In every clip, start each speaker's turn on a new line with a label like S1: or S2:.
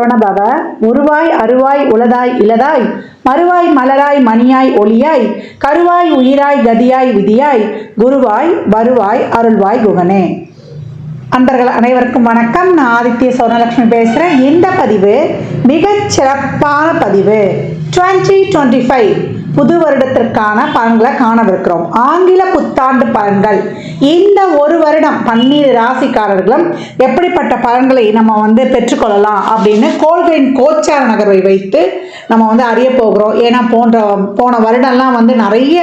S1: சரவணபவ. உருவாய் அருவாய் உளதாய் இலதாய் மறுவாய் மலராய் மணியாய் ஒளியாய் கருவாய் உயிராய் கதியாய் விதியாய் குருவாய் வருவாய் அருள்வாய் குகனே. அன்பர்கள் அனைவருக்கும் வணக்கம். நான் ஆதித்ய சௌர்ணலட்சுமி பேசுகிறேன். இந்த பதிவு மிகச் சிறப்பான பதிவு. 2025 புது வருடத்திற்கான பலன்களை காணவிருக்கிறோம். ஆங்கில புத்தாண்டு பலன்கள். இந்த ஒரு வருடம் 12 ராசிக்காரர்களும் எப்படிப்பட்ட பலன்களை நம்ம பெற்றுக்கொள்ளலாம் அப்படின்னு கோள்களின் கோச்சார நகர்வை வைத்து நம்ம அறிய போகிறோம். ஏன்னா போன வருடம்லாம் நிறைய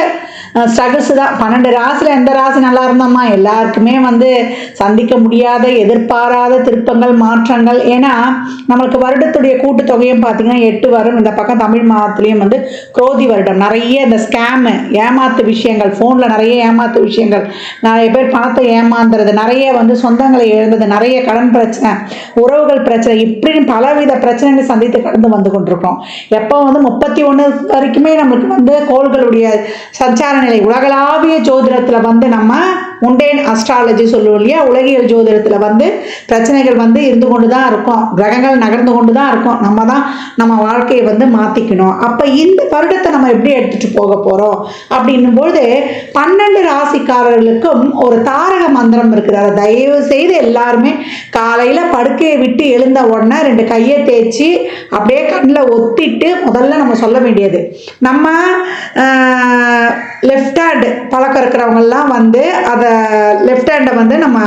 S1: ஸ்ட்ரகிள்ஸ் தான். 12 ராசியில் எந்த ராசி நல்லா இருந்தோமா, எல்லாருக்குமே சந்திக்க முடியாத எதிர்பாராத திருப்பங்கள் மாற்றங்கள். ஏன்னா நம்மளுக்கு வருடத்துடைய கூட்டுத்தொகையும் பார்த்தீங்கன்னா 8 வரும். இந்த பக்கம் தமிழ் மாதத்துலேயும் குரோதி வருடம். நிறைய இந்த ஸ்கேமு ஏமாத்து விஷயங்கள், ஃபோனில் நிறைய ஏமாத்து விஷயங்கள், நிறைய பேர் பணத்தை ஏமாந்துறது, நிறைய சொந்தங்களை இழந்தது, நிறைய கடன் பிரச்சனை, உறவுகள் பிரச்சனை, இப்படின்னு பலவித பிரச்சனைகளை சந்தித்து கடந்து வந்து கொண்டிருக்கோம். எப்போ 31 வரைக்குமே நம்மளுக்கு கோள்களுடைய சஞ்சார நிலை உலகளாவிய ஜோதிடத்தில் நம்ம முண்டேன் அஸ்ட்ராலஜி சொல்லுவோம் இல்லையா, உலகியல் ஜோதிடத்தில் பிரச்சனைகள் இருந்து கொண்டு தான் இருக்கும், கிரகங்கள் நகர்ந்து கொண்டு தான் இருக்கும். நம்ம தான் நம்ம வாழ்க்கையை மாற்றிக்கணும். அப்போ இந்த வருடத்தை நம்ம எப்படி எடுத்துகிட்டு போக போகிறோம் அப்படின்னும்போது 12 ராசிக்காரர்களுக்கும் ஒரு தாரக மந்திரம் இருக்குது. அதை தயவு செய்து எல்லாருமே காலையில் படுக்கையை விட்டு எழுந்த உடனே 2 கையை தேய்ச்சி அப்படியே கண்ணில் ஒத்திட்டு முதல்ல நம்ம சொல்ல வேண்டியது, நம்ம லெஃப்ட் ஹேண்ட் பழக்கம் இருக்கிறவங்கெல்லாம் அதை லெஃப்ட் ஹேண்டை நம்ம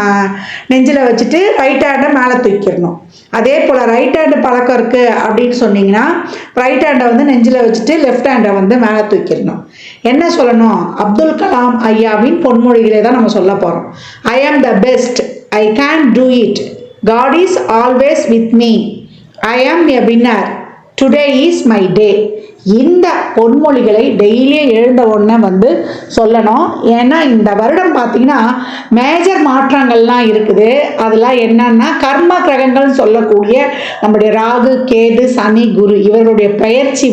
S1: நெஞ்சில் வச்சுட்டு ரைட் ஹேண்டை மேலே தூக்கிடணும். அதே போல் ரைட் ஹேண்டு பழக்கம் இருக்குது அப்படின்னு சொன்னீங்கன்னா ரைட் ஹேண்டை நெஞ்சில் வச்சுட்டு லெஃப்ட் ஹேண்டை மேலே தூக்கிடணும். என்ன சொல்லணும்? அப்துல் கலாம் ஐயாவின் பொன்மொழிகளை தான் நம்ம சொல்ல போகிறோம். I am the best, I can do it, God is always with me, I am a winner, today is my day. இந்த பொன்மொழிகளை டெய்லியும் எழுந்த உடனே சொல்லணும். ஏன்னா இந்த வருடம் பார்த்தீங்கன்னா மேஜர் மாற்றங்கள்லாம் இருக்குது. அதெல்லாம் என்னன்னா கர்ம கிரகங்கள் சொல்லக்கூடிய நம்முடைய ராகு கேது சனி குரு இவருடைய பயிற்சி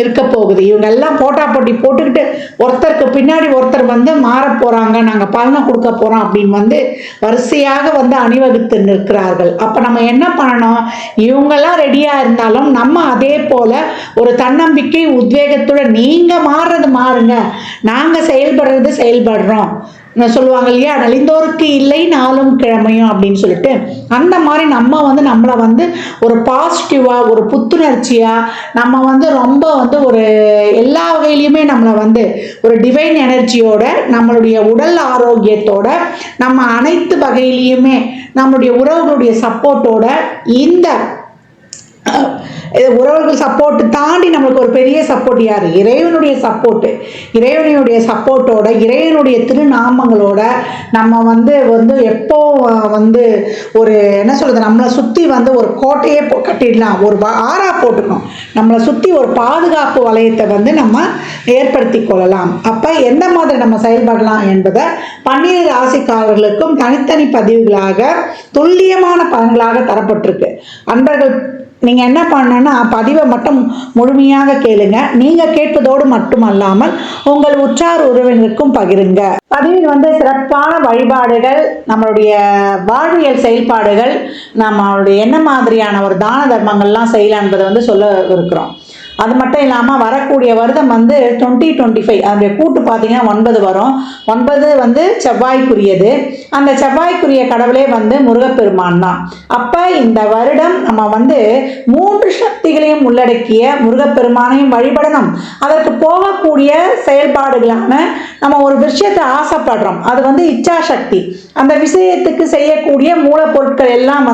S1: இருக்க போகுது. இவங்க எல்லாம் போட்டா போட்டி போட்டுக்கிட்டு ஒருத்தருக்கு பின்னாடி ஒருத்தர் மாற போகிறாங்க, நாங்கள் பலனை கொடுக்க போகிறோம் அப்படின்னு வரிசையாக அணிவகுத்து நிற்கிறார்கள். அப்போ நம்ம என்ன பண்ணணும்? இவங்கெல்லாம் ரெடியாக இருந்தாலும் நம்ம அதே போல் ஒரு தன்னம்பிக்கை உத்வேகத்துடன் நீங்க மாறுறது மாறுங்க, நாங்க செயல்படுறது செயல்படுறோம் சொல்லுவாங்க இல்லையா, நலிந்தோருக்கு இல்லை நாளும் கிழமையும் அப்படின்னு சொல்லிட்டு, அந்த மாதிரி நம்ம நம்மளை ஒரு பாசிட்டிவா ஒரு புத்துணர்ச்சியா நம்ம ரொம்ப ஒரு எல்லா வகையிலையுமே நம்மளை ஒரு டிவைன் எனர்ஜியோட நம்மளுடைய உடல் ஆரோக்கியத்தோட நம்ம அனைத்து வகையிலையுமே நம்மளுடைய உறவுகளுடைய சப்போர்ட்டோட இந்த உறவுகள் சப்போர்ட் தாண்டி நம்மளுக்கு ஒரு பெரிய சப்போர்ட் யாரு? இறைவனுடைய சப்போர்ட்டு. இறைவனுடைய சப்போர்ட்டோட இறைவனுடைய திருநாமங்களோட நம்ம எப்போ ஒரு என்ன சொல்றது, நம்மளை சுற்றி ஒரு கோட்டையே கட்டிடலாம், ஒரு ஆறா போட்டுக்கணும், நம்மளை சுற்றி ஒரு பாதுகாப்பு வளையத்தை நம்ம ஏற்படுத்தி கொள்ளலாம். அப்போ எந்த மாதிரி நம்ம செயல்படலாம் என்பதை 12 ராசிக்காரர்களுக்கும் தனித்தனி பதிவுகளாக துல்லியமான பலன்களாக தரப்பட்டிருக்கு. அன்பர்கள் நீங்கள் என்ன பண்ணணும்னா பதிவை மட்டும் முழுமையாக கேளுங்க. நீங்கள் கேட்பதோடு மட்டுமல்லாமல் உங்கள் உற்றார் உறவினருக்கும் பகிருங்க. பதிவில் சிறப்பான வழிபாடுகள், நம்மளுடைய வாழ்வியல் செயல்பாடுகள், நம்மளுடைய என்ன மாதிரியான ஒரு தான தர்மங்கள்லாம் செய்யலாம் என்பதை சொல்ல இருக்கிறோம். அது மட்டும் இல்லாமல் வரக்கூடிய வருடம் 2025 அதனுடைய கூட்டு பார்த்தீங்கன்னா 9 வரும். 9 செவ்வாய்க்குரியது. அந்த செவ்வாய்க்குரிய கடவுளே முருகப்பெருமான் தான். அப்போ இந்த வருடம் நம்ம 3 சக்திகளையும் உள்ளடக்கிய முருகப்பெருமானையும் வழிபடணும். அதற்கு போகக்கூடிய செயல்பாடுகளான நம்ம ஒரு விஷயத்தை ஆசைப்படுறோம், அது இச்சாசக்தி. அந்த விஷயத்துக்கு செய்யக்கூடிய மூலப்பொருட்கள் எல்லாம்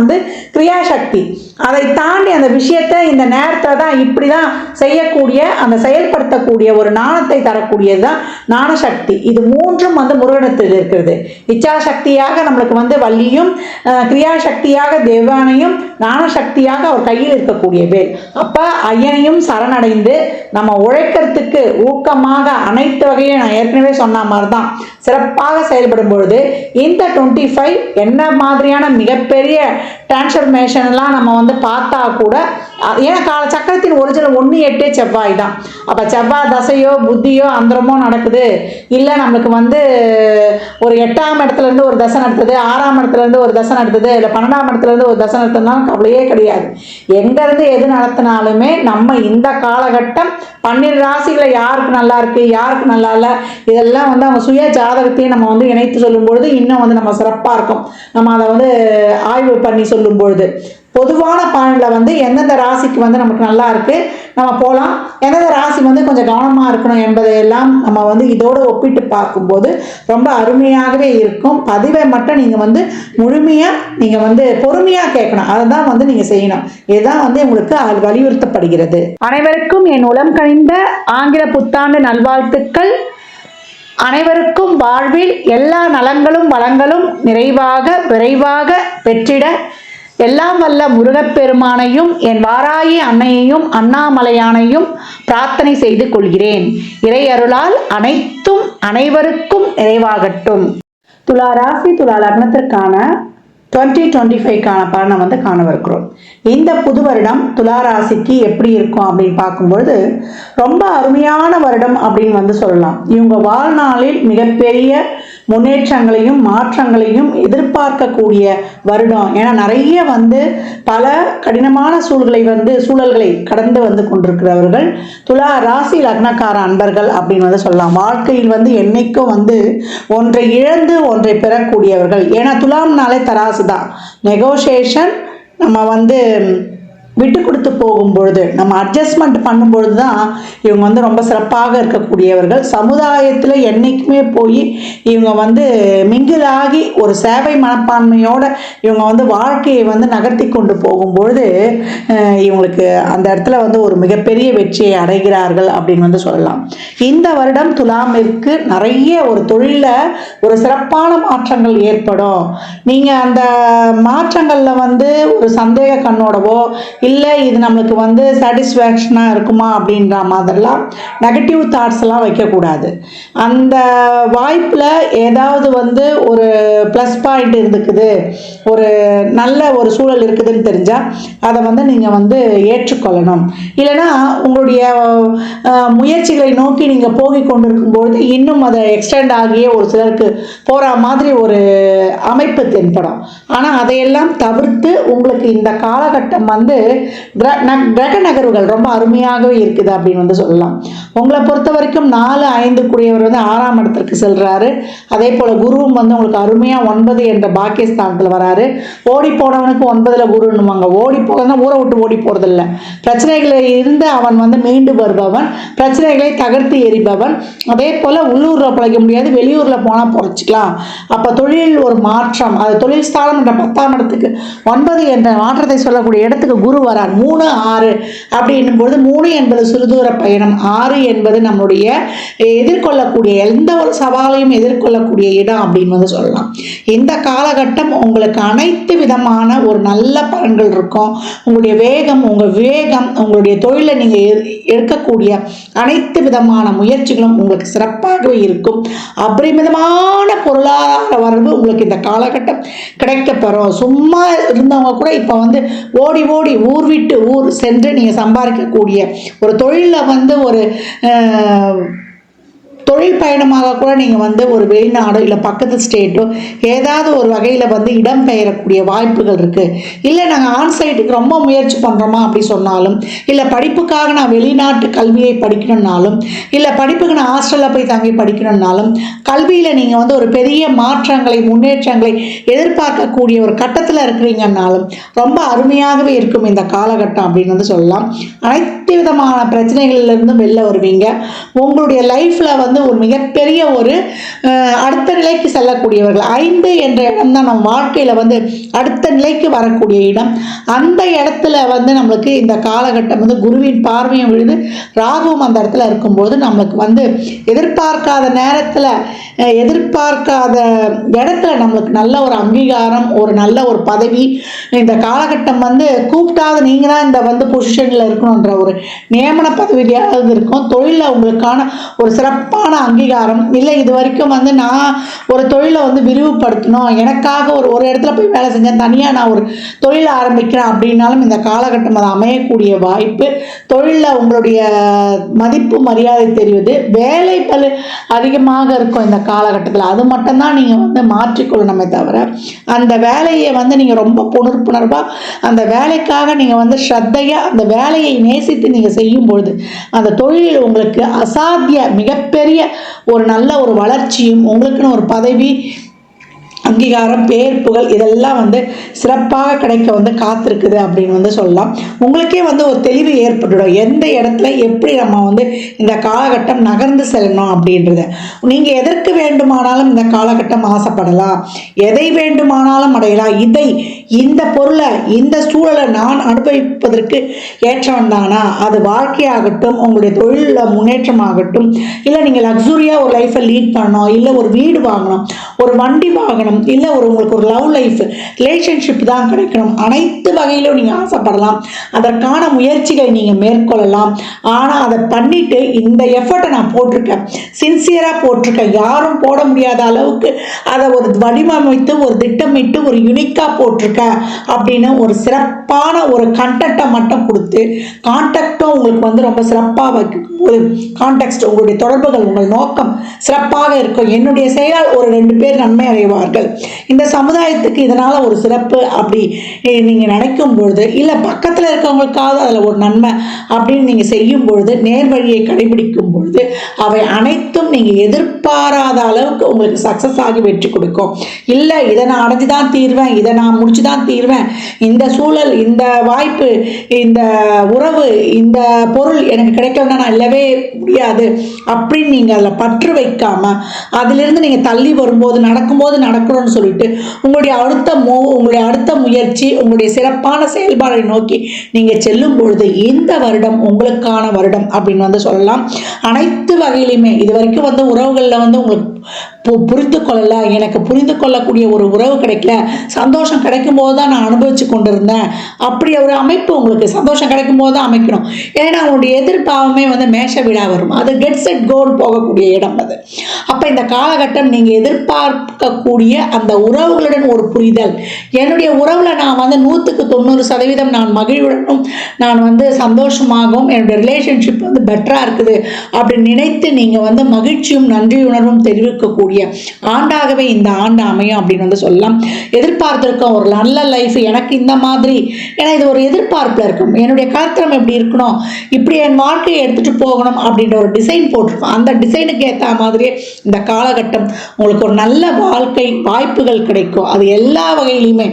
S1: கிரியாசக்தி. அதை தாண்டி அந்த விஷயத்தை இந்த நேரத்தில் தான் இப்படி தான் செய்யக்கூடிய அந்த செயல்படுத்தக்கூடிய ஒரு ஞானத்தை தரக்கூடியது தான் ஞானசக்தி. இது 3ம் முருகனத்தில் இருக்கிறது. இச்சாசக்தியாக நம்மளுக்கு வள்ளியும், கிரியாசக்தியாக தேவானையும், ஞானசக்தியாக அவர் கையில் இருக்கக்கூடிய வேல். அப்போ ஐயனையும் சரணடைந்து நம்ம உழைக்கிறதுக்கு ஊக்கமாக அனைத்து வகையும் நான் ஏற்கனவே சொன்ன மாதிரி தான் சிறப்பாக செயல்படும் பொழுது இந்த 25 என்ன மாதிரியான மிகப்பெரிய டிரான்ஸ்ஃபர்மேஷன்லாம் நம்ம பார்த்தா கூட, ஏன்னா கால சக்கரத்தின் ஒரிஜினல் 1 8 செவ்வாய் தான். அப்போ செவ்வாய் தசையோ புத்தியோ அந்தரமோ நடக்குது, இல்லை நம்மளுக்கு வந்து ஒரு 8ஆம் இடத்துலேருந்து ஒரு தசை நடத்துது, 6ஆம் இடத்துலேருந்து ஒரு தசை நடத்துது, இல்லை 12ஆம் இடத்துலேருந்து ஒரு தசை நடத்துனாலும் கவலையே கிடையாது. எங்கேருந்து எது நடத்தினாலுமே நம்ம இந்த காலகட்டம் 12 ராசிகளை யாருக்கு நல்லா இருக்கு, யாருக்கு நல்லா இல்லை, இதெல்லாம் வந்து அவங்க சுய ஜாதகத்தையும் நம்ம வந்து இணைத்து சொல்லும் பொழுது இன்னும் வந்து நம்ம சிறப்பாக இருக்கும். நம்ம அதை வந்து ஆய்வு பண்ணி சொல்லும் பொழுது பொதுவான பலனில் வந்து எந்தெந்த ராசிக்கு வந்து நமக்கு நல்லா இருக்குது நம்ம போகலாம், எந்தெந்த ராசி வந்து கொஞ்சம் கவனமாக இருக்கணும் என்பதையெல்லாம் நம்ம வந்து இதோடு ஒப்பிட்டு பார்க்கும்போது ரொம்ப அருமையாகவே இருக்கும். பதிவை மட்டும் நீங்கள் வந்து முழுமையாக நீங்கள் வந்து பொறுமையாக கேட்கணும், அதை தான் வந்து நீங்கள் செய்யணும். இதுதான் வந்து உங்களுக்கு வலியுறுத்தப்படுகிறது. அனைவருக்கும் என் உளம் கனிந்த ஆங்கில புத்தாண்டு நல்வாழ்த்துக்கள். அனைவருக்கும் வாழ்வில் எல்லா நலங்களும் வளங்களும் நிறைவாக விரைவாக பெற்றிட எல்லாம் வல்ல முருகப்பெருமானையும் என் வாராயி அன்னையையும் அண்ணாமலையானையும் பிரார்த்தனை செய்து கொள்கிறேன். இறை அருளால் அனைத்தும் அனைவருக்கும் நிறைவாகட்டும். துலா ராசி துலா லக்னத்திற்கான 2025க்கான பலனை வந்து காணவிருக்கிறோம். இந்த புது வருடம் துலா ராசிக்கு எப்படி இருக்கும் அப்படின்னு பார்க்கும்பொழுது ரொம்ப அருமையான வருடம் அப்படின்னு வந்து சொல்லலாம். இவங்க வாழ்நாளில் மிகப்பெரிய முன்னேற்றங்களையும் மாற்றங்களையும் எதிர்பார்க்கக்கூடிய வருடம். ஏன்னா நிறைய வந்து பல கடினமான சூழல்களை கடந்து வந்து கொண்டிருக்கிறவர்கள் துலா ராசி லக்னக்கார அன்பர்கள் அப்படின்னு வந்து சொல்லலாம். வாழ்க்கையில் வந்து என்னைக்கும் வந்து ஒன்றை இழந்து ஒன்றை பெறக்கூடியவர்கள். ஏன்னா துலாம்னாலே தராசு தான், நெகோசியேஷன். நம்ம வந்து விட்டு கொடுத்து போகும்பொழுது, நம்ம அட்ஜஸ்ட்மெண்ட் பண்ணும்பொழுது தான் இவங்க வந்து ரொம்ப சிறப்பாக இருக்கக்கூடியவர்கள். சமுதாயத்தில் என்றைக்குமே போய் இவங்க வந்து மிங்கிலாகி ஒரு சேவை மனப்பான்மையோடு இவங்க வந்து வாழ்க்கையை வந்து நகர்த்தி கொண்டு போகும்பொழுது இவங்களுக்கு அந்த இடத்துல வந்து ஒரு மிகப்பெரிய வெற்றியை அடைகிறார்கள் அப்படின்னு வந்து சொல்லலாம். இந்த வருடம் துலாமிற்கு நிறைய ஒரு தொழிலில் ஒரு சிறப்பான மாற்றங்கள் ஏற்படும். நீங்கள் அந்த மாற்றங்களில் வந்து ஒரு சந்தேக கண்ணோடவோ இல்லை இது நம்மளுக்கு வந்து சாட்டிஸ்ஃபேக்ஷனாக இருக்குமா அப்படின்ற மாதிரிலாம் நெகட்டிவ் தாட்ஸ்லாம் வைக்கக்கூடாது. அந்த வாய்ப்பில் ஏதாவது வந்து ஒரு ப்ளஸ் பாயிண்ட் இருக்குது, ஒரு நல்ல ஒரு சூழல் இருக்குதுன்னு தெரிஞ்சால் அதை வந்து நீங்கள் வந்து ஏற்றுக்கொள்ளணும். இல்லைனா உங்களுடைய முயற்சிகளை நோக்கி நீங்கள் போகி கொண்டிருக்கும்பொழுது இன்னும் அதை எக்ஸ்டெண்ட் ஆகிய ஒரு சிலருக்கு போகிற மாதிரி ஒரு அமைப்பு தென்படும். ஆனால் அதையெல்லாம் தவிர்த்து உங்களுக்கு இந்த காலகட்டம் வந்து கிரக நகர்வுகள் ரொம்ப அருமையாகவே இருக்குது அப்படின்னு வந்து சொல்லலாம். உங்களை பொறுத்த வரைக்கும் 4-5 கூடியவர் வந்து 6ஆம் இடத்திற்கு செல்றாரு. அதே போல குருவும் வந்து உங்களுக்கு அருமையா 9 என்ற பாக்கியஸ்தானத்தில் வராரு. ஓடி போனவனுக்கு 9ல் குருன்னுவாங்க. ஓடி போகிறதுனா ஊரை விட்டு ஓடி போறதில்லை, பிரச்சனைகளில் இருந்து அவன் வந்து மீண்டு வருபவன், பிரச்சனைகளை தகர்த்து எறிபவன். அதே போல உள்ளூர்ல பிழைக்க முடியாது, வெளியூர்ல போனா பொழைச்சிக்கலாம். அப்ப தொழிலில் ஒரு மாற்றம், அது தொழில் ஸ்தானம் என்ற 10ஆம் இடத்துக்கு 9 என்ற மாற்றத்தை சொல்லக்கூடிய இடத்துக்கு குரு வரார். 3-6 அப்படின்னும் பொழுது 3 என்பது சிறுதூர பயணம், 6 என்பது நம்முடைய எதிர்கொள்ளக்கூடிய எந்த ஒரு சவாலையும் எதிர்கொள்ளக்கூடிய இடம் அப்படின்னு வந்து சொல்லலாம். இந்த காலகட்டம் உங்களுக்கு அனைத்து விதமான ஒரு நல்ல பலன்கள் இருக்கும். உங்களுடைய வேகம், உங்கள் விவேகம், உங்களுடைய தொழிலை நீங்கள் எடுக்கக்கூடிய அனைத்து விதமான முயற்சிகளும் உங்களுக்கு சிறப்பாகவே இருக்கும். அபரிமிதமான பொருளாதார வரவு உங்களுக்கு இந்த காலகட்டம் கிடைக்கப்பெறும். சும்மா இருந்தவங்க கூட இப்போ வந்து ஓடி ஓடி ஊர் விட்டு ஊர் சென்று நீங்கள் சம்பாதிக்கக்கூடிய ஒரு தொழிலில் வந்து ஒரு தொழில் பயணமாக கூட நீங்கள் வந்து ஒரு வெளிநாடோ இல்லை பக்கத்து ஸ்டேட்டோ ஏதாவது ஒரு வகையில் வந்து இடம் பெயரக்கூடிய வாய்ப்புகள் இருக்குது. இல்லை நாங்கள் ஆன்சைட்டுக்கு ரொம்ப முயற்சி பண்ணுறோமா அப்படி சொன்னாலும், இல்லை படிப்புக்காக நான் வெளிநாட்டு கல்வியை படிக்கணும்னாலும், இல்லை படிப்புக்கு நான் ஹாஸ்டலில் போய் தங்கி படிக்கணும்னாலும், கல்வியில் நீங்கள் வந்து ஒரு பெரிய மாற்றங்களை முன்னேற்றங்களை எதிர்பார்க்கக்கூடிய ஒரு கட்டத்தில் இருக்கிறீங்கன்னாலும் ரொம்ப அருமையாகவே இருக்கும் இந்த காலகட்டம் அப்படின்னு வந்து சொல்லலாம். அனைத்து விதமான பிரச்சனைகள்லேருந்தும் வெளில வருவீங்க. உங்களுடைய லைஃப்பில் வந்து ஒரு மிகப்பெரிய ஒரு அடுத்த நிலைக்கு செல்லக்கூடியவர்கள். 5 என்ற இடம் தான் நம்ம வாழ்க்கையில் வந்து அடுத்த நிலைக்கு வரக்கூடிய இடம். அந்த இடத்துல வந்து நம்மளுக்கு இந்த காலகட்டம் வந்து குருவின் பார்வையும் விழுது, ராகுவும் அந்த இடத்துல இருக்கும்போது நம்மளுக்கு வந்து எதிர்பார்க்காத நேரத்தில் எதிர்பார்க்காத இடத்துல நம்மளுக்கு நல்ல ஒரு அங்கீகாரம், ஒரு நல்ல ஒரு பதவி. இந்த காலகட்டம் வந்து கூப்பிட்டாத நீங்கள் தான் இந்த வந்து பொசிஷனில் இருக்கணுன்ற ஒரு நியமன பதவியாக இருக்கும். தொழிலில் உங்களுக்கான ஒரு சிறப்பான சிறப்பான அங்கீகாரம் இல்லை. இது வரைக்கும் வந்து நான் ஒரு தொழிலை வந்து விரிவுபடுத்தணும், எனக்காக ஒரு இடத்துல போய் வேலை செஞ்சேன், தனியாக நான் ஒரு தொழிலை ஆரம்பிக்கிறேன் அப்படின்னாலும் இந்த காலகட்டம் அது அமையக்கூடிய வாய்ப்பு. தொழிலில் உங்களுடைய மதிப்பு மரியாதை தெரியுது. வேலை பளு அதிகமாக இருக்கும் இந்த காலகட்டத்தில். அது மட்டும்தான் நீங்கள் வந்து மாற்றிக்கொள்ளணுமே தவிர, அந்த வேலையை வந்து நீங்கள் ரொம்ப புணர்வாக அந்த வேலைக்காக நீங்கள் வந்து ஸ்ரத்தையாக அந்த வேலையை நேசித்து நீங்கள் செய்யும் பொழுது அந்த தொழிலில் உங்களுக்கு அசாத்திய மிகப்பெரிய ஒரு நல்ல ஒரு வளர்ச்சியும், உங்களுக்குன்னு ஒரு பதவி அங்கீகாரம் பேர் புகழ் இதெல்லாம் வந்து சிறப்பாக கிடைக்க வந்து காத்திருக்குது அப்படின்னு வந்து சொல்லலாம். உங்களுக்கே வந்து ஒரு தெளிவு ஏற்பட்டுடும், எந்த இடத்துல எப்படி நம்ம வந்து இந்த காலகட்டம் நகர்ந்து செல்லணும் அப்படின்றத. நீங்கள் எதற்கு வேண்டுமானாலும் இந்த காலகட்டம் ஆசைப்படலாம், எதை வேண்டுமானாலும் அடையலாம். இந்த பொருளை இந்த சூழலை நான் அனுபவிப்பதற்கு ஏற்றவன் தானா, அது வாழ்க்கையாகட்டும், உங்களுடைய தொழிலில் முன்னேற்றமாகட்டும், இல்லை நீங்கள் லக்ஸுரியாக ஒரு லைஃப்பை லீட் பண்ணணும், இல்லை ஒரு வீடு வாங்கணும், ஒரு வண்டி வாங்கணும், இல்லை உங்களுக்கு ஒரு லவ் லைஃப் ரிலேஷன்ஷிப் தான் கிடைக்கணும், அனைத்து வகையிலும் நீங்கள் ஆசைப்படலாம். அதற்கான முயற்சிகளை நீங்கள் மேற்கொள்ளலாம். ஆனால் அதை பண்ணிட்டு இந்த எஃபர்ட்டை நான் போட்டிருக்கேன், சின்சியராக போட்டிருக்கேன், யாரும் போட முடியாத அளவுக்கு அதை ஒரு வடிவமைத்து ஒரு திட்டமிட்டு ஒரு யுனிக்காக போட்டிருக்கேன் அப்படின்னு ஒரு சிறப்பான ஒரு கண்டென்ட்டை மட்டும் கொடுத்து கான்டெக்டும் உங்களுக்கு வந்து ரொம்ப சிறப்பாக வைக்கும்போது கான்டெக்ட் உங்களுடைய தொடர்புகள் உங்கள் நோக்கம் சிறப்பாக இருக்கும். என்னுடைய செயலால் ஒரு 2 பேர் நன்மை அடைவார்கள், இந்த சமுதாயத்துக்கு இதனால் ஒரு சிறப்பு அப்படி நீங்கள் நினைக்கும் பொழுது, இல்லை பக்கத்தில் இருக்கவங்களுக்காவது அதில் ஒரு நன்மை அப்படின்னு நீங்கள் செய்யும் பொழுது, நேர்வழியை கடைபிடிக்கும் பொழுது அவை அனைத்தும் நீங்கள் எதிர்பாராத அளவுக்கு உங்களுக்கு சக்ஸஸ் ஆகி வெற்றி கொடுக்கும். இல்லை இதை நான் அடைஞ்சு தான் தீர்வேன், இதை நான் முடிச்சு தான் தீர்வேன், இந்த சூழல், இந்த வாய்ப்பு, இந்த உறவு, இந்த பொருள் எனக்கு கிடைக்கலன்னா நான் இல்லவே முடியாது அப்படின்னு நீங்கள் அதில் பற்று வைக்காம அதிலிருந்து நீங்கள் தள்ளி வரும்போது நடக்கும்போது நடக்கணும்னு சொல்லிட்டு உங்களுடைய அடுத்த முயற்சி, உங்களுடைய சிறப்பான செயல்பாடை நோக்கி நீங்கள் செல்லும் பொழுது இந்த வருடம் உங்களுக்கான வருடம் அப்படின்னு வந்து சொல்லலாம். அனைத்து வகையிலுமே இது வரைக்கும் வந்து உறவுகளில் வந்து உங்களுக்கு புரிந்து கொள்ளல, எனக்கு புரிந்து கொள்ளக்கூடிய ஒரு உறவு கிடைக்கல, சந்தோஷம் கிடைக்கும் போது தான் நான் அனுபவிச்சு கொண்டிருந்தேன், அப்படி ஒரு அமைப்பு உங்களுக்கு சந்தோஷம் கிடைக்கும் போது தான் அமைக்கணும். ஏன்னா உங்களுடைய எதிர்பாவமே வந்து மேஷ விழா வரும், அது கெட் செட் கோல் போகக்கூடிய இடம் அது. அப்போ இந்த காலகட்டம் நீங்கள் எதிர்பார்க்கக்கூடிய அந்த உறவுகளுடன் ஒரு புரிதல், என்னுடைய உறவில் நான் வந்து 100% நான் மகிழ்வுடனும் நான் வந்து சந்தோஷமாகவும் என்னுடைய ரிலேஷன்ஷிப் வந்து பெட்டராக இருக்குது அப்படின்னு நினைத்து நீங்கள் வந்து மகிழ்ச்சியும் நன்றியுணர்வும் தெரிவிக்கக்கூடிய ஆண்டாகவே இந்த ஆண்டு அமையும் அப்படின்னு வந்து சொல்லலாம். எதிர்பார்த்திருக்கோம் ஒரு நல்ல லைஃப் எனக்கு இந்த மாதிரி, ஏன்னா இது ஒரு எதிர்பார்ப்பில் இருக்கும், என்னுடைய கருத்திரம் எப்படி இருக்கணும், இப்படி என் வாழ்க்கையை எடுத்துகிட்டு போகணும் அப்படின்ற ஒரு டிசைன் போட்டிருக்கோம். அந்த டிசைனுக்கு ஏற்ற மாதிரியே இந்த காலகட்டம் உங்களுக்கு ஒரு நல்ல வாழ்க்கை வாய்ப்புகள் கிடைக்கும். அது எல்லா வகையிலையுமே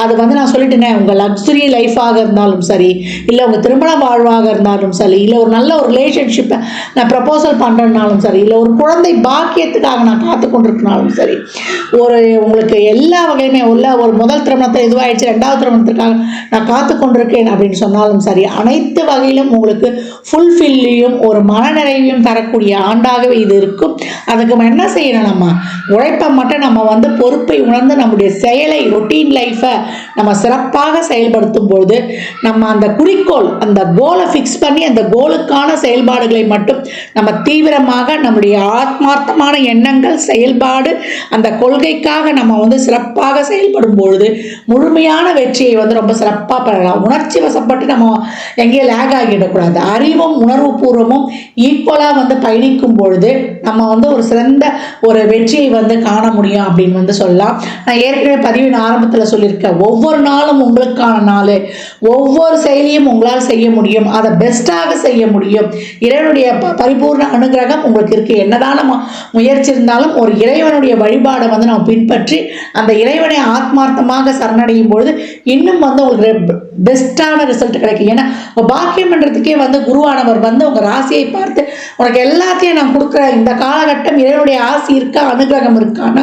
S1: அது வந்து நான் சொல்லிட்டேனே, உங்கள் லக்ஸுரி லைஃபாக இருந்தாலும் சரி, இல்லை உங்கள் திருமண வாழ்வாக இருந்தாலும் சரி, இல்லை ஒரு நல்ல ஒரு ரிலேஷன்ஷிப்பை நான் ப்ரப்போசல் பண்ணுறதுனாலும் சரி, இல்லை ஒரு குழந்தை பாக்கியத்துக்காக நான் காத்து கொண்டிருக்கனாலும் சரி, ஒரு உங்களுக்கு எல்லா வகையுமே உள்ள ஒரு முதல் திருமணத்தை இதுவாகிடுச்சு, 2வது திருமணத்துக்காக நான் காத்து கொண்டிருக்கேன் அப்படின்னு சொன்னாலும் சரி, அனைத்து வகையிலும் உங்களுக்கு ஃபுல்ஃபில்லையும் ஒரு மனநிறைவையும் தரக்கூடிய ஆண்டாகவே இது இருக்கும். அதுக்கு என்ன செய்யணும், நம்ம உழைப்பை மட்டும் நம்ம வந்து பொறுப்பை உணர்ந்து நம்முடைய செயலை ரொட்டீன் லைஃப்பை நம்ம சிறப்பாக செயல்படுத்தும் பொழுது நம்ம அந்த குறிக்கோள் அந்த கோலை ஃபிக்ஸ் பண்ணி அந்த கோலுக்கான செயல்பாடுகளை மட்டும் நம்ம தீவிரமாக நம்முடைய ஆத்மார்த்தமான எண்ணங்கள் செயல்பாடு அந்த கொள்கைக்காக நம்ம வந்து சிறப்பாக செயல்படும் பொழுது முழுமையான வெற்றியை வந்து ரொம்ப சிறப்பாக பெறலாம். உணர்ச்சி வசப்பட்டு நம்ம எங்கேயும் லேக் ஆகிடக்கூடாது. அறிவும் உணர்வு பூர்வமும் ஈக்குவலாக வந்து பயணிக்கும் பொழுது நம்ம வந்து ஒரு சிறந்த ஒரு வெற்றியை வந்து காண முடியும் அப்படின்னு வந்து சொல்லலாம். நான் ஏற்கனவே பதிவின் ஆரம்பத்தில் சொல்லியிருக்கேன், ஒவ்வொரு நாளும் உங்களுக்கான நாள், ஒவ்வொரு செயலியும் உங்களால் செய்ய முடியும், அதை பெஸ்ட்டாக செய்ய முடியும். இறைவனுடைய பரிபூர்ண அனுகிரகம் உங்களுக்கு இருக்கு. என்னதான் முயற்சி இருந்தாலும் ஒரு இறைவனுடைய வழிபாடை வந்து நம்ம பின்பற்றி அந்த இறைவனை ஆத்மார்த்தமாக சரணடையும் பொழுது இன்னும் வந்து உங்களுக்கு பெஸ்ட்டான ரிசல்ட் கிடைக்கும். ஏன்னா பாக்கியம் பண்ணுறதுக்கே வந்து குருவானவர் வந்து உங்கள் ராசியை பார்த்து உனக்கு எல்லாத்தையும் நான் கொடுக்குறேன், இந்த காலகட்டம் இறைவனுடைய ஆசி இருக்கா அனுகிரகம் இருக்கான்னா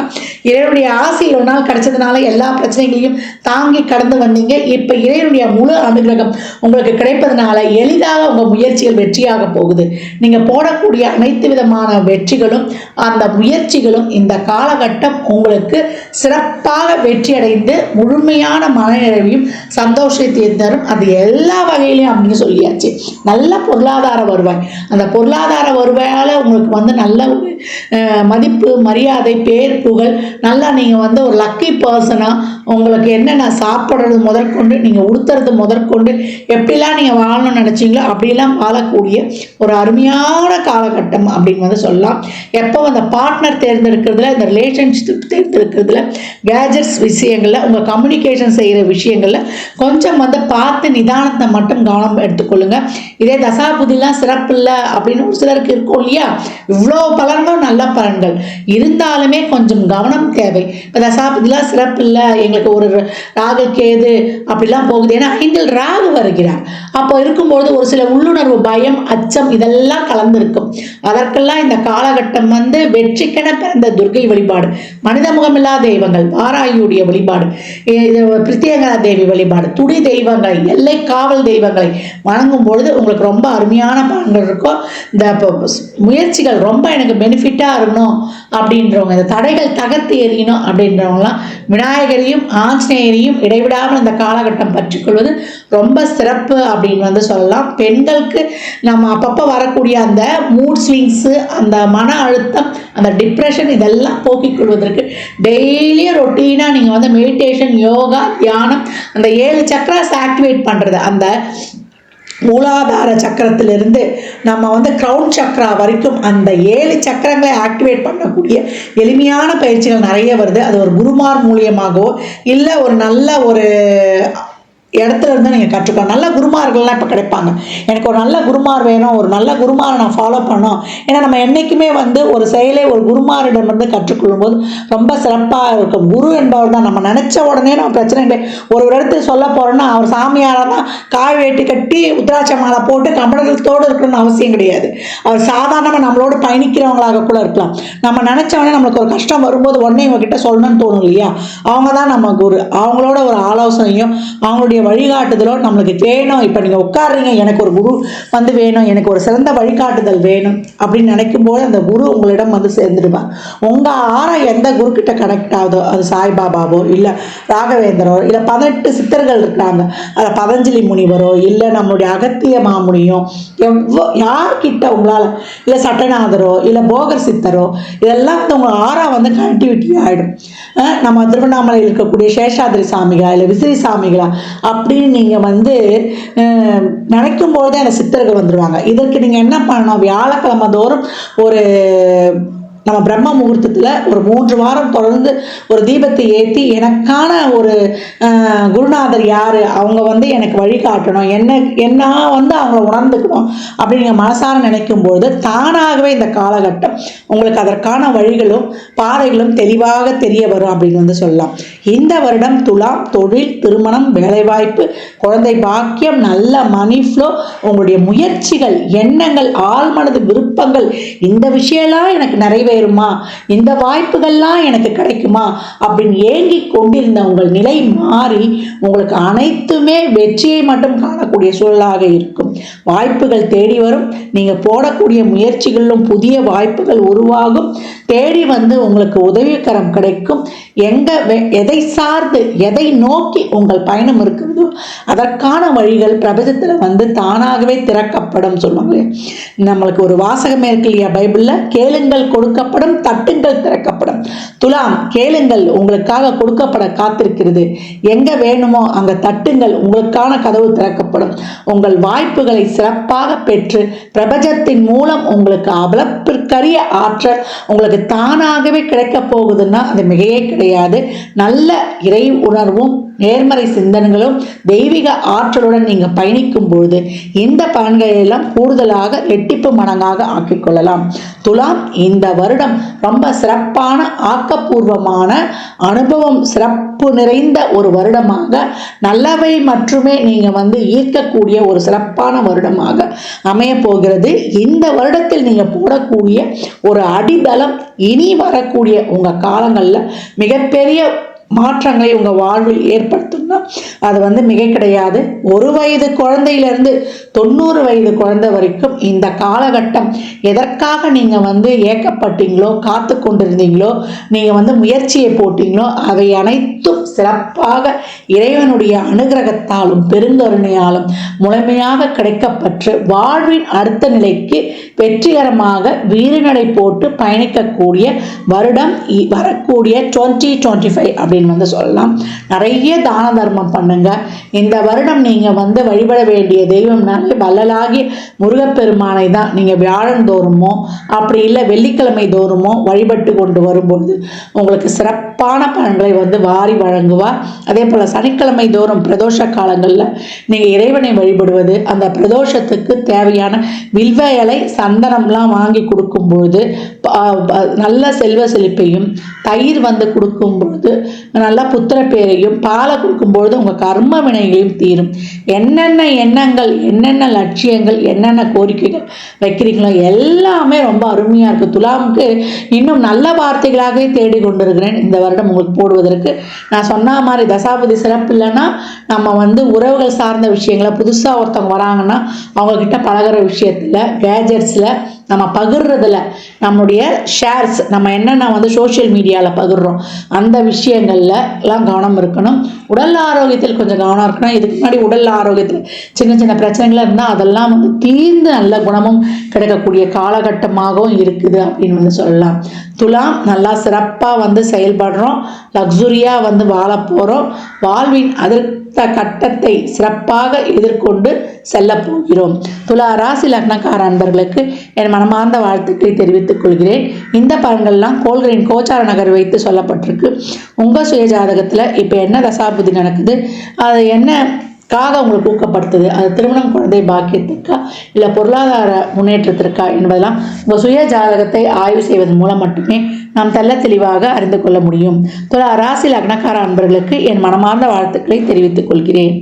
S1: இறைவனுடைய ஆசி ஒரு நாள் கிடைச்சதுனால எல்லா பிரச்சனைகளையும் தாங்கி கடந்து வந்தீங்க. இப்போ இறைவனுடைய முழு அனுகிரகம் உங்களுக்கு கிடைப்பதனால எளிதாக உங்கள் முயற்சிகள் வெற்றியாக போகுது. நீங்கள் போடக்கூடிய அனைத்து விதமான வெற்றிகளும் அந்த முயற்சிகள் முயற்சிகளும் இந்த காலகட்டம் உங்களுக்கு சிறப்பாக வெற்றியடைந்து முழுமையான மனநிறைவையும் சந்தோஷத்தையும் தரும். அது எல்லா வகையிலையும் அப்படின்னு சொல்லியாச்சு. நல்ல பொருளாதார வருவாய், அந்த பொருளாதார வருவாயால் உங்களுக்கு வந்து நல்ல மதிப்பு மரியாதை பேர் புகழ், நல்லா நீங்கள் வந்து ஒரு லக்கி பர்சனாக உங்களுக்கு என்னென்ன சாப்பிட்றது முதற்கொண்டு நீங்கள் உடுத்துறது முதற்கொண்டு எப்படிலாம் நீங்கள் வாழணும்னு நினச்சிங்களோ அப்படிலாம் வாழக்கூடிய ஒரு அருமையான காலகட்டம் அப்படின்னு வந்து சொல்லலாம். எப்போ அந்த பார்ட்னர் தேர்ந்தெடுக்கிறதுல, இந்த ரிலேஷன்ஷிப் தேர்ந்தெடுக்கிறதுல, கேஜெட்ஸ் விஷயங்களில், உங்கள் கம்யூனிகேஷன் செய்கிற விஷயங்களில் கொஞ்சம் வந்து பார்த்து நிதானத்தை மட்டும் கவனம் எடுத்துக்கொள்ளுங்க. இதே தசாபுதிலாம் சிறப்பு இல்லை அப்படின்னு ஒரு சிலருக்கு இருக்கும் இல்லையா, இவ்வளோ பலன்களும் நல்ல பலன்கள் இருந்தாலுமே கொஞ்சம் கவனம் தேவை. இப்போ தசாபுதிலாம் சிறப்பு இல்லை, எங்களுக்கு ஒரு ராகு கேது அப்படிலாம் போகுது. ஏன்னா 5ல் ராகு வருகிறார். அப்போ இருக்கும்பொழுது ஒரு சில உள்ளுணர்வு, பயம், அச்சம் இதெல்லாம் கலந்திருக்கும். அதற்கெல்லாம் இந்த காலகட்டம் வந்து வெற்றிக்கென பிறந்த துர்கை வழிபாடு, மனித முகமில்லா தெய்வங்கள், வாராயுடைய வழிபாடு, பிரித்தியங்கரா தேவி வழிபாடு, துடி தெய்வங்களை, எல்லை காவல் தெய்வங்களை வணங்கும் பொழுது உங்களுக்கு ரொம்ப அருமையான பலன்கள் இருக்கும். இந்த முயற்சிகள் ரொம்ப எனக்கு பெனிஃபிட்டாக இருக்கணும் அப்படின்றவங்க, இந்த தடைகள் தகர்த்து எறியணும் அப்படின்றவங்களாம் விநாயகரையும் ஆஞ்சநேயரையும் இடைவிடாமல் இந்த காலகட்டம் பற்றிக்கொள்வது ரொம்ப சிறப்பு அப்படின்னு வந்து சொல்லலாம். பெண்களுக்கு நம்ம அப்பப்போ வரக்கூடிய அந்த மூட் ஸ்விங்ஸு, அந்த மன அழுத்தம், அந்த டிப்ரெஷன் இதெல்லாம் போக்கிக் கொள்வதற்கு டெய்லியும் ரொட்டீனாக நீங்கள் வந்து மெடிடேஷன், யோகா, தியானம், அந்த 7 சக்கராஸ் ஆக்டிவேட் பண்ணுறது, அந்த மூலாதார சக்கரத்திலிருந்து நம்ம வந்து கிரவுன் சக்கரா வரைக்கும் அந்த 7 சக்கரங்களை ஆக்டிவேட் பண்ணக்கூடிய எளிமையான பயிற்சிகள் நிறைய வருது. அது ஒரு குருமார் மூலியமாகவோ இல்லை ஒரு நல்ல ஒரு இடத்துல இருந்து நீங்கள் கற்றுக்கலாம். நல்ல குருமார்கள்லாம் இப்போ கிடைப்பாங்க. எனக்கு ஒரு நல்ல குருமார் வேணும், ஒரு நல்ல குருமாரை நான் ஃபாலோ பண்ணோம். ஏன்னா நம்ம என்றைக்குமே வந்து ஒரு செயலை ஒரு குருமாரிடமிருந்து கற்றுக்கொள்ளும் போது ரொம்ப சிறப்பாக இருக்கும். குரு என்பவர் தான் நம்ம நினச்ச உடனே நம்ம பிரச்சனை இல்லை. ஒரு இடத்துல சொல்ல போகிறோன்னா அவர் சாமியாராக தான் காய் வேட்டி கட்டி உத்ராட்ச மாலை போட்டு கம்பளத்தோடு இருக்கணும்னு அவசியம் கிடையாது. அவர் சாதாரணமாக நம்மளோடு பயணிக்கிறவங்களாக கூட இருக்கலாம். நம்ம நினச்சவொடனே நம்மளுக்கு ஒரு கஷ்டம் வரும்போது உடனே இவங்ககிட்ட சொல்லணும்னு தோணும் இல்லையா, அவங்க தான் நம்ம குரு. அவங்களோட ஒரு ஆலோசனையும் அவங்களுடைய வழிகாட்டுதலோ நம்மளுக்கு வேணும். இப்போ நீங்கள் உட்காடுறீங்க, எனக்கு ஒரு குரு வந்து வேணும், எனக்கு ஒரு சிறந்த வழிகாட்டுதல் வேணும் அப்படின்னு நினைக்கும் போது அந்த குரு உங்களிடம் வந்து சேர்ந்துடுவார். உங்கள் ஆற எந்த குரு கிட்ட கனெக்ட் ஆகுதோ, அது சாய்பாபாவோ இல்லை ராகவேந்தரோ இல்லை 18 சித்தர்கள் இருக்கிறாங்க, அதில் பதஞ்சலி முனிவரோ இல்லை நம்மளுடைய அகத்திய மாமுனியோ, யார்கிட்ட உங்களால், இல்லை சட்டநாதரோ இல்லை போகர் சித்தரோ, இதெல்லாம் வந்து உங்கள் ஆறா வந்து கனெக்டிவிட்டி ஆகிடும். நம்ம திருவண்ணாமலையில் இருக்கக்கூடிய சேஷாதிரி சாமிகளா இல்லை விசிறி சாமிகளா அப்படின்னு நீங்கள் வந்து நினைக்கும் போது அந்த சித்தர்கள் வந்துடுவாங்க. இதற்கு நீங்கள் என்ன பண்ணணும், வியாழக்கிழமை தோறும் ஒரு நம்ம பிரம்ம முகூர்த்தத்தில் ஒரு 3 வாரம் தொடர்ந்து ஒரு தீபத்தை ஏற்றி எனக்கான ஒரு குருநாதர் யார், அவங்க வந்து எனக்கு வழிகாட்டணும், என்ன வந்து அவங்கள உணர்ந்துக்கணும் அப்படின்னு நீங்கள் மனசார நினைக்கும்போது தானாகவே இந்த காலகட்டம் உங்களுக்கு அதற்கான வழிகளும் பாதைகளும் தெளிவாக தெரிய வரும் அப்படின்னு வந்து சொல்லலாம். இந்த வருடம் துலாம், தொழில், திருமணம், வேலைவாய்ப்பு, குழந்தை பாக்கியம், நல்ல மணி ஃப்ளோ, உங்களுடைய முயற்சிகள், எண்ணங்கள், ஆழ்மனது விருப்பங்கள், இந்த விஷயம்லாம் எனக்கு நிறைவேறுமா, இந்த வாய்ப்புகள்லாம் எனக்கு கிடைக்குமா அப்படின்னு ஏங்கி கொண்டிருந்த உங்கள் நிலை மாறி உங்களுக்கு அனைத்துமே வெற்றியை மட்டும் காணக்கூடிய சூழலாக இருக்கும். வாய்ப்புகள் தேடி வரும். நீங்கள் போடக்கூடிய முயற்சிகளிலும் புதிய வாய்ப்புகள் உருவாகும். தேடி வந்து உங்களுக்கு உதவிக்கரம் கிடைக்கும். எதை சார்ந்து எதை நோக்கி உங்கள் பயணம் இருக்கிறதோ அதற்கான வழிகள் பிரபஞ்சத்தில் வந்து தானாகவே திறக்கப்படும் சொல்லுவாங்களே. நம்மளுக்கு ஒரு வாசகமே இருக்கு இல்லையா பைபிளில், கேளுங்கள் கொடுக்கப்படும், தட்டுங்கள் திறக்கப்படும். துலாம், கேளுங்கள் உங்களுக்காக கொடுக்கப்பட காத்திருக்கிறது, எங்க வேணுமோ அங்க தட்டுங்கள், உங்களுக்கான கதவு திறக்கப்படும். உங்கள் வாய்ப்புகளை சிறப்பாக பெற்று பிரபஞ்சத்தின் மூலம் உங்களுக்கு அவலப்பிற்கரிய ஆற்றல் உங்களுக்கு தானாகவே கிடைக்க போகுதுன்னா அது மிகையே கிடையாது. நல்ல இறை உணர்வும் நேர்மறை சிந்தனைகளும் தெய்வீக ஆற்றலுடன் நீங்கள் பயணிக்கும் பொழுது இந்த பலன்களை எல்லாம் கூடுதலாக ரெட்டிப்பு மடங்காக ஆக்கிக்கொள்ளலாம். துலாம், இந்த வருடம் ரொம்ப சிறப்பான ஆக்கப்பூர்வமான அனுபவம், சிறப்பு நிறைந்த ஒரு வருடமாக நல்லவை மட்டுமே நீங்கள் வந்து ஈர்க்கக்கூடிய ஒரு சிறப்பான வருடமாக அமைய போகிறது. இந்த வருடத்தில் நீங்கள் போடக்கூடிய ஒரு அடித்தளம் இனி வரக்கூடிய உங்கள் காலங்களில் மிகப்பெரிய மாற்றங்களை உங்கள் வாழ்வில் ஏற்படுத்தும்னா அது வந்து மிக கிடையாது. 1 வயது குழந்தையிலிருந்து 90 வயது குழந்தை வரைக்கும் இந்த காலகட்டம் எதற்காக நீங்கள் வந்து ஏக்கப்பட்டீங்களோ, காத்து கொண்டிருந்தீங்களோ, நீங்கள் வந்து முயற்சியை போட்டீங்களோ, அவை அனைத்தும் சிறப்பாக இறைவனுடைய அனுகிரகத்தாலும் பெருங்கருணையாலும் முழுமையாக கிடைக்கப்பெற்று வாழ்வின் அடுத்த நிலைக்கு வெற்றிகரமாக வீறுநடை போட்டு பயணிக்கக்கூடிய வருடம் வரக்கூடிய 2025 அப்படின்னு வந்து சொல்லலாம். நிறைய தான தர்மம் பண்ணுங்க. இந்த வருடம் நீங்க வந்து வழிபட வேண்டிய தெய்வம்னாலே வள்ளலாகிய முருகப்பெருமானை தான் நீங்க வியாழன் தோறுமோ அப்படி இல்லை வெள்ளிக்கிழமை தோறுமோ வழிபட்டு கொண்டு வரும்போது உங்களுக்கு சிறப்பான பலன்களை வந்து வாரி வழங்குவார். அதே போல சனிக்கிழமை தோறும் பிரதோஷ காலங்களில் நீங்க இறைவனை வழிபடுவது, அந்த பிரதோஷத்துக்கு தேவையான வில்வ இலை சந்தனம்லாம் வாங்கி கொடுக்கும்பொழுது நல்ல செல்வ செழிப்பையும், தயிர் வந்து கொடுக்கும்பொழுது நல்ல புத்திர பேரையும், பாலை கொடுக்கும்பொழுது உங்கள் கர்ம வினைகளையும் தீரும். என்னென்ன எண்ணங்கள், என்னென்ன லட்சியங்கள், என்னென்ன கோரிக்கைகள் வைக்கிறீங்களோ எல்லாமே ரொம்ப அருமையாக இருக்குது. துலாமுக்கு இன்னும் நல்ல வார்த்தைகளாகவே தேடி கொண்டிருக்கிறேன் இந்த வருடம் உங்களுக்கு போடுவதற்கு. நான் சொன்ன மாதிரி தசாபதி சிறப்பு இல்லைன்னா நம்ம வந்து உறவுகள் சார்ந்த விஷயங்களை புதுசாக ஒருத்தவங்க வராங்கன்னா அவங்கக்கிட்ட பழகிற விஷயத்தில், கேஜெட்ஸில், நம்ம பகிர்றதுல, நம்மளுடைய ஷேர்ஸ், நம்ம என்னென்ன வந்து சோஷியல் மீடியாவில் பகிர்றோம் அந்த விஷயங்கள்ல எல்லாம் கவனம் இருக்கணும். உடல் ஆரோக்கியத்தில் கொஞ்சம் கவனம் இருக்கணும். இதுக்கு முன்னாடி உடல் ஆரோக்கியத்தில் சின்ன சின்ன பிரச்சனைகள் இருந்தால் அதெல்லாம் வந்து தீர்ந்து நல்ல குணமும் கிடைக்கக்கூடிய காலகட்டமாகவும் இருக்குது அப்படின்னு வந்து சொல்லலாம். துலாம் நல்லா சிறப்பாக வந்து செயல்படுறோம், லக்ஸுரியாக வந்து வாழ போகிறோம், வாழ்வின் அடுத்த கட்டத்தை சிறப்பாக எதிர்கொண்டு செல்ல போகிறோம். துலா ராசி லக்னக்கார அன்பர்களுக்கு என் மனமார்ந்த வாழ்த்துக்களை தெரிவித்துக் கொள்கிறேன். இந்த பலன்கள்லாம் கோள்களின் கோச்சார நகர் வைத்து சொல்லப்பட்டிருக்கு. உங்கள் சுய ஜாதகத்தில் இப்போ என்ன தசாபுதி நடக்குது, அது என்னக்காக உங்களுக்கு ஊக்கப்படுத்துது, அது திருமணம், குழந்தை பாக்கியத்திற்கா இல்லை பொருளாதார முன்னேற்றத்திற்கா என்பதெல்லாம் உங்கள் சுய ஜாதகத்தை ஆய்வு செய்வதன் மூலம் மட்டுமே நாம் தெல்ல தெளிவாக அறிந்து கொள்ள முடியும். துலா ராசி லக்னக்கார அன்பர்களுக்கு என் மனமார்ந்த வாழ்த்துக்களை தெரிவித்துக் கொள்கிறேன்.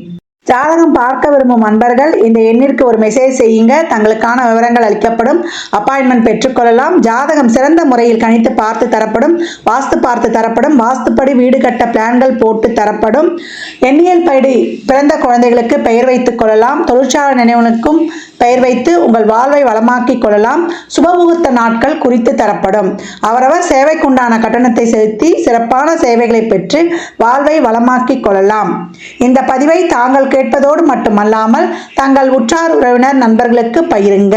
S1: ஜாதகம் பார்க்க விரும்பும் அன்பர்கள் இந்த எண்ணிற்கு ஒரு மெசேஜ் செய்யுங்க. தங்களுக்கான விவரங்கள் அளிக்கப்படும். அப்பாயின்மெண்ட் பெற்றுக்கொள்ளலாம். ஜாதகம் சிறந்த முறையில் கணித்து பார்த்து தரப்படும். வாஸ்து பார்த்து தரப்படும். வாஸ்துப்படி வீடு கட்ட பிளான்கள் போட்டு தரப்படும். எண்ணியல் படி பிறந்த குழந்தைகளுக்கு பெயர் வைத்துக் கொள்ளலாம். தொழிற்சாலை நினைவுகளுக்கும் பெயர் வைத்து உங்கள் வாழ்வை வளமாக்கிக் கொள்ளலாம். சுபமுகூர்த்த நாட்கள் குறித்து தரப்படும். அவரவர் சேவைக்குண்டான கட்டணத்தை செலுத்தி சிறப்பான சேவைகளை பெற்று வாழ்வை வளமாக்கிக் கொள்ளலாம். இந்த பதிவை தாங்கள் கேட்பதோடு மட்டுமல்லாமல் தங்கள் உற்றார் உறவினர் நண்பர்களுக்கு பகிருங்க.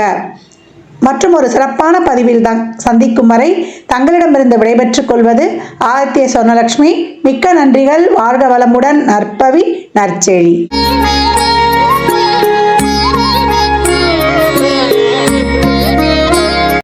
S1: மற்றும் ஒரு சிறப்பான பதிவில் தான் சந்திக்கும் வரை தங்களிடமிருந்து விடைபெற்றுக் கொள்வது ஆதித்ய சொர்ணலட்சுமி. மிக்க நன்றிகள். வாழ்க வளமுடன். நற்பவி நற்செழி.